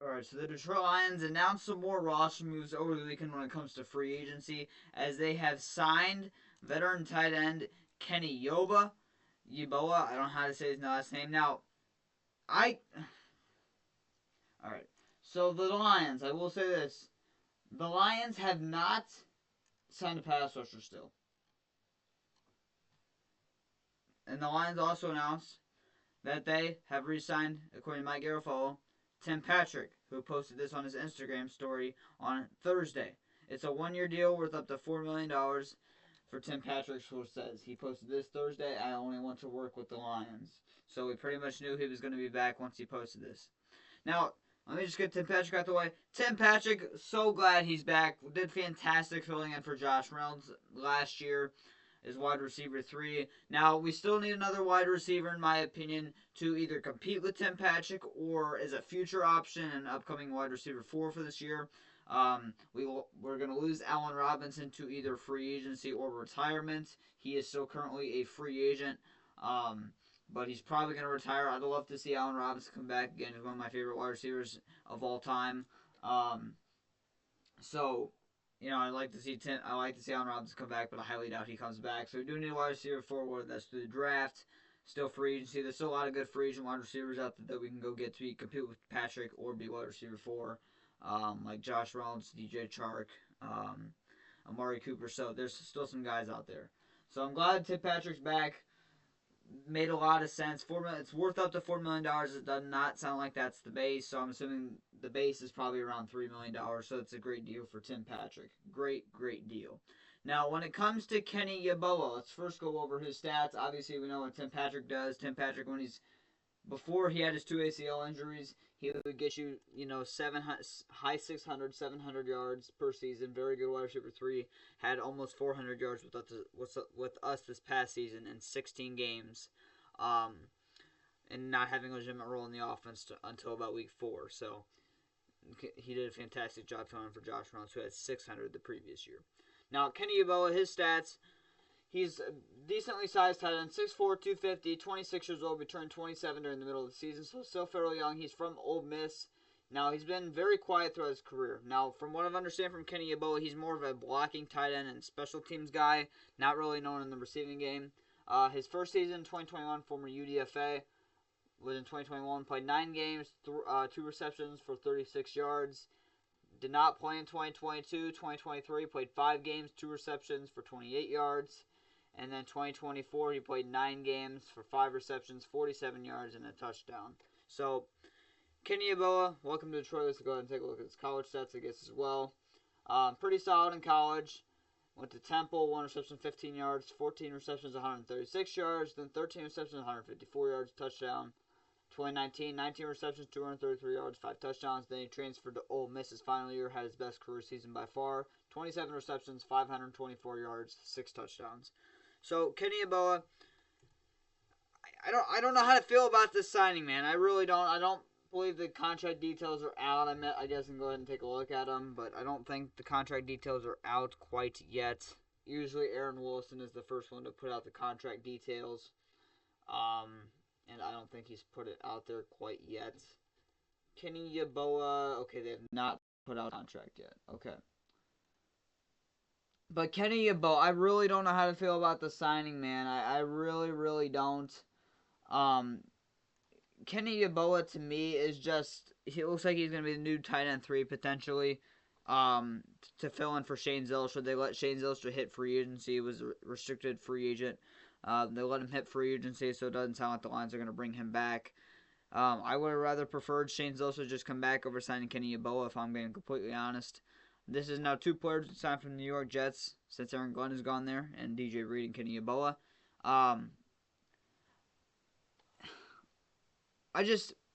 Alright, so the Detroit Lions announced some more roster moves over the weekend when it comes to free agency, as they have signed veteran tight end Kenny Yeboah. I don't know how to say his last name. Now, I. Alright, so the Lions, I will say this. The Lions have not signed a pass rusher still. And the Lions also announced that they have re-signed, according to Mike Garafolo, Tim Patrick, who posted this on his Instagram story on Thursday. It's a one-year deal worth up to $4 million for Tim Patrick, who says. He posted this Thursday, I only want to work with the Lions. So we pretty much knew he was going to be back once he posted this. Now, let me just get Tim Patrick out the way. Tim Patrick, so glad he's back. Did fantastic filling in for Josh Reynolds last year as wide receiver 3. Now, we still need another wide receiver, in my opinion, to either compete with Tim Patrick or as a future option and upcoming wide receiver 4 for this year. We're going to lose Allen Robinson to either free agency or retirement. He is still currently a free agent, but he's probably going to retire. I'd love to see Allen Robinson come back again. He's one of my favorite wide receivers of all time. I'd like to see Allen Robinson come back, but I highly doubt he comes back. So we do need a wide receiver forward. That's through the draft. Still free agency. There's still a lot of good free agent wide receivers out there that we can go get to compete with Patrick or be wide receiver 4. Like Josh Reynolds, DJ Chark, Amari Cooper. So there's still some guys out there. So I'm glad Tim Patrick's back. Made a lot of sense. It's worth up to $4 million. It does not sound like that's the base, so I'm assuming the base is probably around $3 million. So it's a great deal for Tim Patrick. Great deal. Now, when it comes to Kenny Yeboah, let's first go over his stats. Obviously, we know what Tim Patrick does. Tim Patrick, before he had his 2 ACL injuries, he would get you, high 600, 700 yards per season. Very good wide receiver 3. Had almost 400 yards with us this past season in 16 games. And not having a legitimate role in the offense until about week 4. So he did a fantastic job filling for Josh Reynolds, who had 600 the previous year. Now, Kenny Yeboah, his stats. He's a decently sized tight end, 6'4", 250, 26 years old, returned 27 during the middle of the season, so still fairly young. He's from Ole Miss. Now, he's been very quiet throughout his career. Now, from what I've understand from Kenny Yeboah, he's more of a blocking tight end and special teams guy, not really known in the receiving game. His first season, 2021, former UDFA, was in 2021, played 9 games, 2 receptions for 36 yards. Did not play in 2022. 2023, played 5 games, 2 receptions for 28 yards. And then 2024, he played 9 games for 5 receptions, 47 yards, and a touchdown. So, Kenny Yeboah, welcome to Detroit. Let's go ahead and take a look at his college stats, I guess, as well. Pretty solid in college. Went to Temple, 1 reception, 15 yards, 14 receptions, 136 yards, then 13 receptions, 154 yards, touchdown. 2019, 19 receptions, 233 yards, 5 touchdowns. Then he transferred to Ole Miss his final year, had his best career season by far. 27 receptions, 524 yards, 6 touchdowns. So, Kenny Yeboah, I don't know how to feel about this signing, man. I really don't. I don't believe the contract details are out. I guess I can go ahead and take a look at them, but I don't think the contract details are out quite yet. Usually Aaron Wilson is the first one to put out the contract details, and I don't think he's put it out there quite yet. Kenny Yeboah, okay, they have not put out a contract yet. Okay. But Kenny Yeboah, I really don't know how to feel about the signing, man. I really don't. Kenny Yeboah, to me, is just... He looks like he's going to be the new tight end 3, potentially, to fill in for Shane Zylstra. They let Shane Zylstra hit free agency. He was a restricted free agent. They let him hit free agency, so it doesn't sound like the Lions are going to bring him back. I would have rather preferred Shane Zylstra just come back over signing Kenny Yeboah, if I'm being completely honest. This is now 2 players signed from the New York Jets since Aaron Glenn has gone there, and DJ Reed and Kenny Yeboah.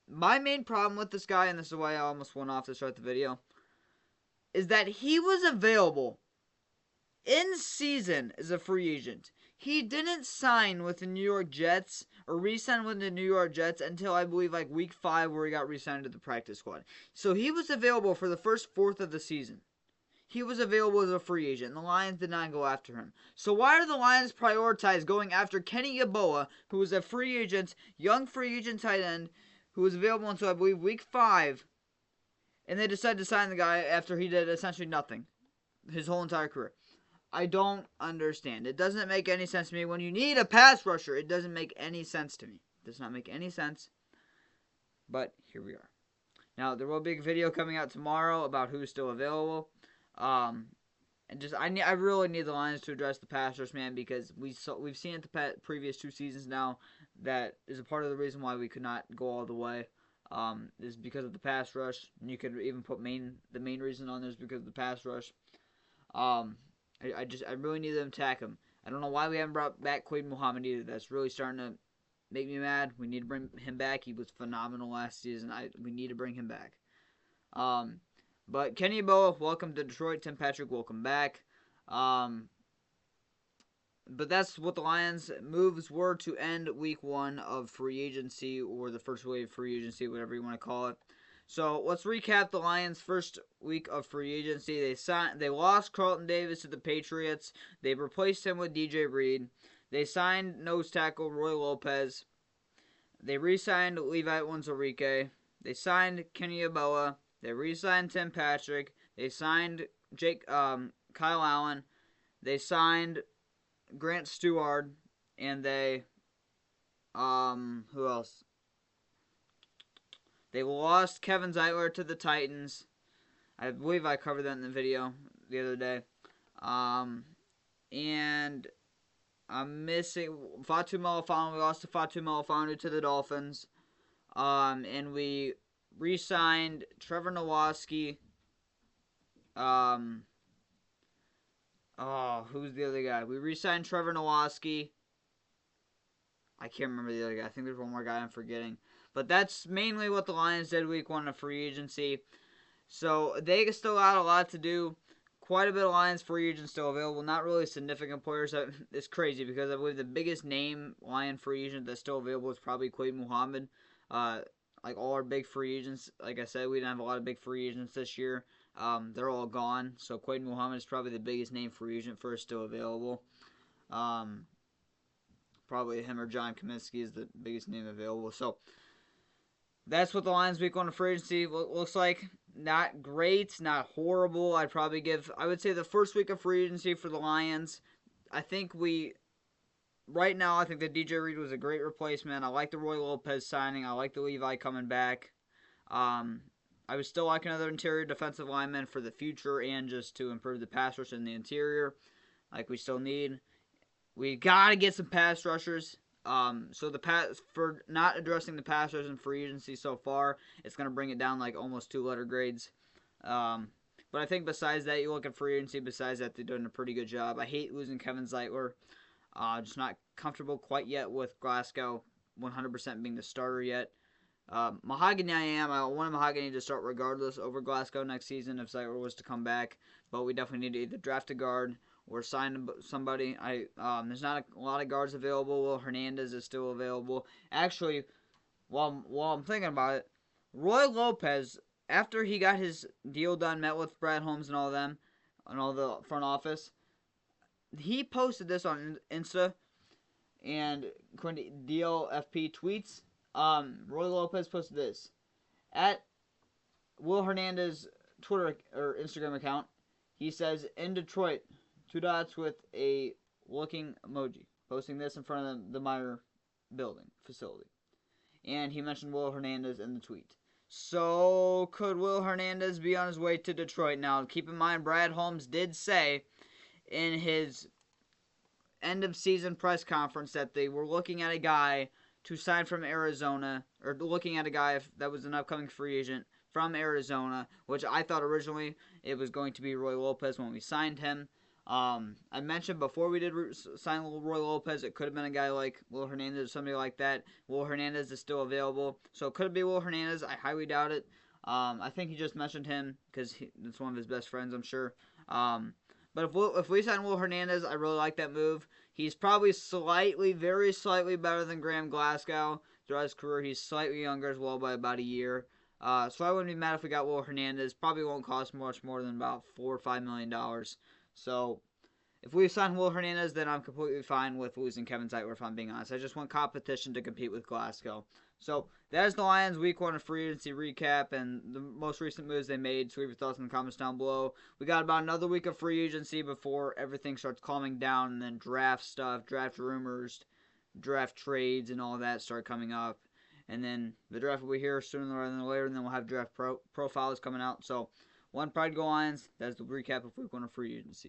My main problem with this guy, and this is why I almost went off to start the video, is that he was available in season as a free agent. He didn't sign with the New York Jets or re-sign with the New York Jets until I believe like week 5 where he got re-signed to the practice squad. So he was available for the first 4th of the season. He was available as a free agent, and the Lions did not go after him. So why are the Lions prioritize going after Kenny Yeboah, who was a free agent, young free agent tight end, who was available until I believe week 5, and they decided to sign the guy after he did essentially nothing his whole entire career. I don't understand. It doesn't make any sense to me. When you need a pass rusher, it doesn't make any sense to me. It does not make any sense. But here we are. Now, there will be a video coming out tomorrow about who's still available. And just I really need the Lions to address the pass rush, man, because we've seen it the previous 2 seasons now. That is a part of the reason why we could not go all the way. Is because of the pass rush. And you could even put the main reason on there is because of the pass rush. I really need them to attack him. I don't know why we haven't brought back Quaid Muhammad either. That's really starting to make me mad. We need to bring him back. He was phenomenal last season. We need to bring him back. But Kenny Yeboah, welcome to Detroit. Tim Patrick, welcome back. But that's what the Lions' moves were to end week 1 of free agency, or the first wave of free agency, whatever you want to call it. So let's recap the Lions' first week of free agency. They lost Carlton Davis to the Patriots. They replaced him with DJ Reed. They signed nose tackle Roy Lopez. They re-signed Levi Onwuzurike. They signed Kenny Yeboah. They re-signed Tim Patrick. They signed Kyle Allen. They signed Grant Stewart. And they who else? They lost Kevin Zeitler to the Titans. I believe I covered that in the video the other day. And I'm missing Fatu Melifonwu. We lost to Fatu Melifonwu to the Dolphins. And we re-signed Trevor Nowaski. Who's the other guy? We re-signed Trevor Nowaski. I can't remember the other guy. I think there's one more guy I'm forgetting. But that's mainly what the Lions did week 1 of free agency. So they still got a lot to do. Quite a bit of Lions free agents still available. Not really significant players. It's crazy because I believe the biggest name Lion free agent that's still available is probably Quaid Muhammad. Like all our big free agents, like I said, we didn't have a lot of big free agents this year. They're all gone. So Quaid Muhammad is probably the biggest name free agent for us still available. Probably him or John Kaminsky is the biggest name available. So that's what the Lions week 1 of free agency looks like. Not great, not horrible. I would say the first week of free agency for the Lions, I think right now, I think that DJ Reed was a great replacement. I like the Roy Lopez signing. I like the Levi coming back. I would still like another interior defensive lineman for the future and just to improve the pass rush in the interior. Like we still need. We got to get some pass rushers. So for not addressing the pass rush in free agency so far, it's going to bring it down like almost 2 letter grades. But I think besides that, you look at free agency, besides that, they're doing a pretty good job. I hate losing Kevin Zeitler. Just not comfortable quite yet with Glasgow 100% being the starter yet. Mahogany I want Mahogany to start regardless over Glasgow next season if Zeitler was to come back. But we definitely need to either draft a guard or sign somebody. There's not a lot of guards available. Will Hernandez is still available. Actually, while I'm thinking about it, Roy Lopez, after he got his deal done, met with Brad Holmes and all them, and all the front office, he posted this on Insta, and according to DLFP tweets, Roy Lopez posted this at Will Hernandez Twitter or Instagram account. He says, in Detroit, 2 dots with a looking emoji, posting this in front of the Meyer building facility. And he mentioned Will Hernandez in the tweet. So, could Will Hernandez be on his way to Detroit? Now, keep in mind, Brad Holmes did say in his end-of-season press conference that they were looking at a guy to sign from Arizona, or looking at a guy that was an upcoming free agent from Arizona, which I thought originally it was going to be Roy Lopez when we signed him. I mentioned before we did sign Roy Lopez, it could have been a guy like Will Hernandez or somebody like that. Will Hernandez is still available, so it could be Will Hernandez. I highly doubt it. I think he just mentioned him because it's one of his best friends, I'm sure. But if we sign Will Hernandez, I really like that move. He's probably very slightly better than Graham Glasgow throughout his career. He's slightly younger as well by about a year. So I wouldn't be mad if we got Will Hernandez. Probably won't cost much more than about $4 or $5 million. So if we sign Will Hernandez, then I'm completely fine with losing Kevin Zeitler, if I'm being honest. I just want competition to compete with Glasgow. So that is the Lions Week 1 of free agency recap and the most recent moves they made. So leave your thoughts in the comments down below. We got about another week of free agency before everything starts calming down, and then draft stuff, draft rumors, draft trades, and all that start coming up. And then the draft will be here sooner rather than later, and then we'll have draft profiles coming out. So, one Pride Go Lions. That's the recap of week 1 of free agency.